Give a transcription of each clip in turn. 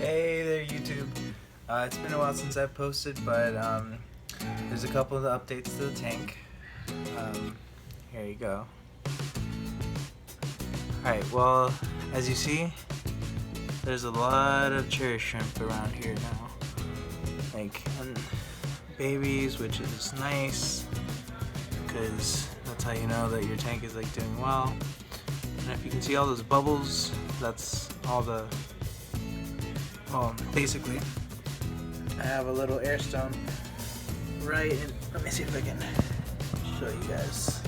Hey there, YouTube. It's been a while since I've posted, but there's a couple of the updates to the tank. Here you go. Alright, well, as you see, there's a lot of cherry shrimp around here now. Like, babies, which is nice, because that's how you know that your tank is like doing well. And if you can see all those bubbles, that's all the, well, basically, I have a little air stone right in, let me see if I can show you guys.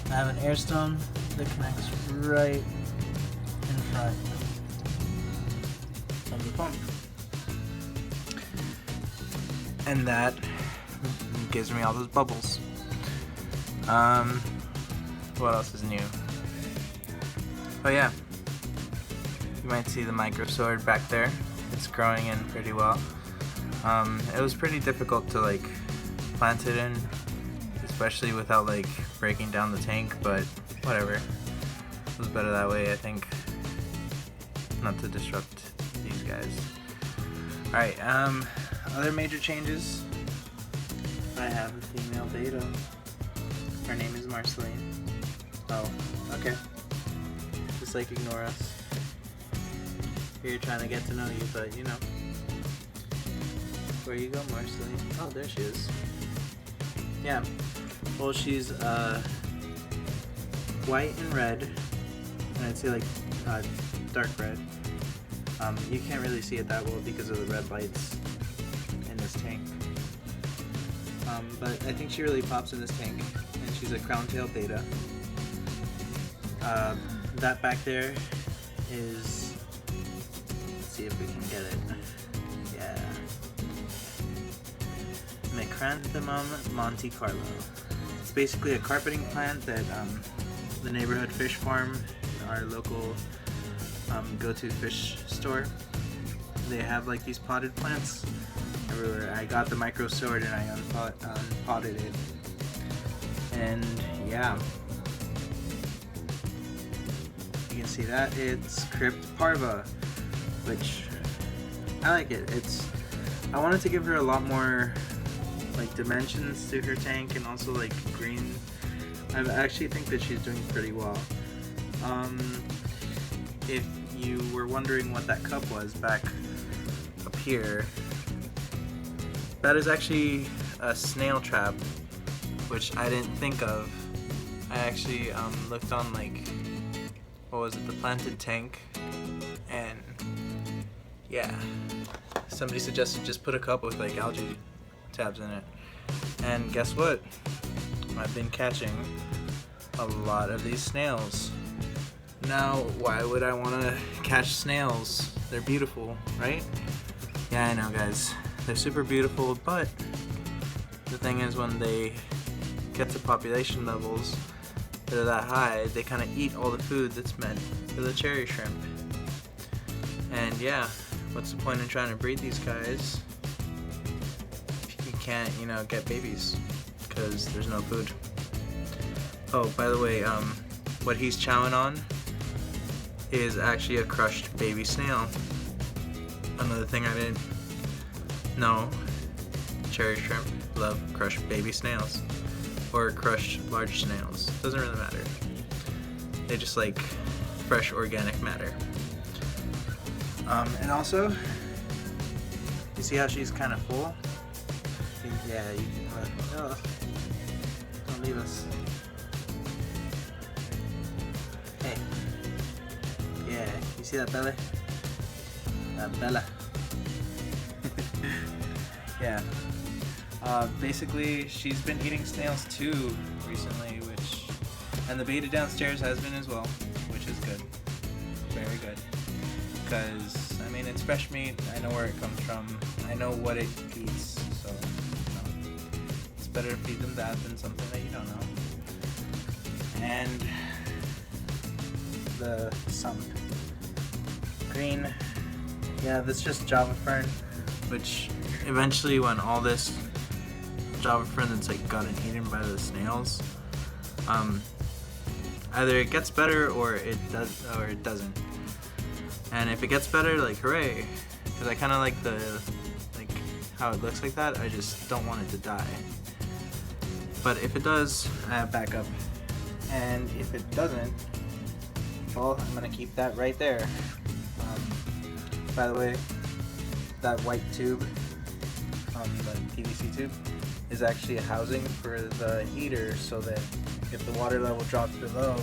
I have an air stone that connects right in front of the pump. And that gives me all those bubbles. What else is new? Oh yeah, you might see the micro sword back there. It's growing in pretty well. It was pretty difficult to like plant it in, especially without like breaking down the tank, but whatever. It was better that way, I think. Not to disrupt these guys. Alright, other major changes. I have a female beta. Her name is Marceline. Oh, okay. Just like ignore us. Here trying to get to know you, but you know. Where you go, Marceline? Oh, there she is. Yeah. Well, she's white and red, and I'd say like dark red. You can't really see it that well because of the red lights in this tank. But I think she really pops in this tank, and she's a crown tail beta. That back there is, let's see if we can get it. Yeah. Macranthemum Monte Carlo. It's basically a carpeting plant that the neighborhood fish farm, our local go-to fish store, they have like these potted plants everywhere. I got the micro sword and I unpotted it, and yeah, you can see that it's Crypt Parva, which I like it. I wanted to give her a lot more like dimensions to her tank, and also like green. I actually think that she's doing pretty well. If you were wondering what that cup was back up here, that is actually a snail trap, which I didn't think of. I actually looked on like, what was it, the planted tank, and yeah, somebody suggested just put a cup with like algae tabs in it, and guess what? I've been catching a lot of these snails. Now, why would I want to catch snails? They're beautiful, right? Yeah, I know, guys. They're super beautiful, but the thing is, when they get to population levels that are that high, they kind of eat all the food that's meant for the cherry shrimp. And yeah, what's the point in trying to breed these guys if you can't, you know, get babies? Because there's no food. Oh, by the way, what he's chowing on is actually a crushed baby snail. Another thing I didn't know, cherry shrimp love crushed baby snails, or crushed large snails. Doesn't really matter. They just like fresh organic matter. And also, you see how she's kind of full? Yeah, you can, oh, don't leave us. Hey. Yeah, you see that belly? That bella. Yeah. Basically, she's been eating snails too recently, and the beta downstairs has been as well, which is good. Very good. Because, I mean, it's fresh meat, I know where it comes from, I know what it eats, so, you know, it's better to feed them that than something that you don't know. And the sump. Green, yeah, that's just Java fern, which eventually, when all this Java fern that's like gotten eaten by the snails, either it gets better or it doesn't. And if it gets better, like hooray, because I kind of like how it looks like that. I just don't want it to die. But if it does, I have backup. And if it doesn't, well, I'm gonna keep that right there. By the way, that white tube, the PVC tube, is actually a housing for the heater, so that if the water level drops below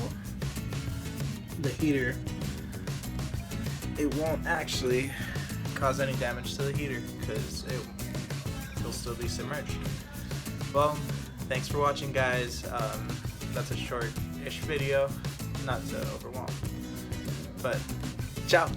the heater, it won't actually cause any damage to the heater, because it'll still be submerged. Well, thanks for watching, guys. That's a short-ish video, not to overwhelm, but ciao.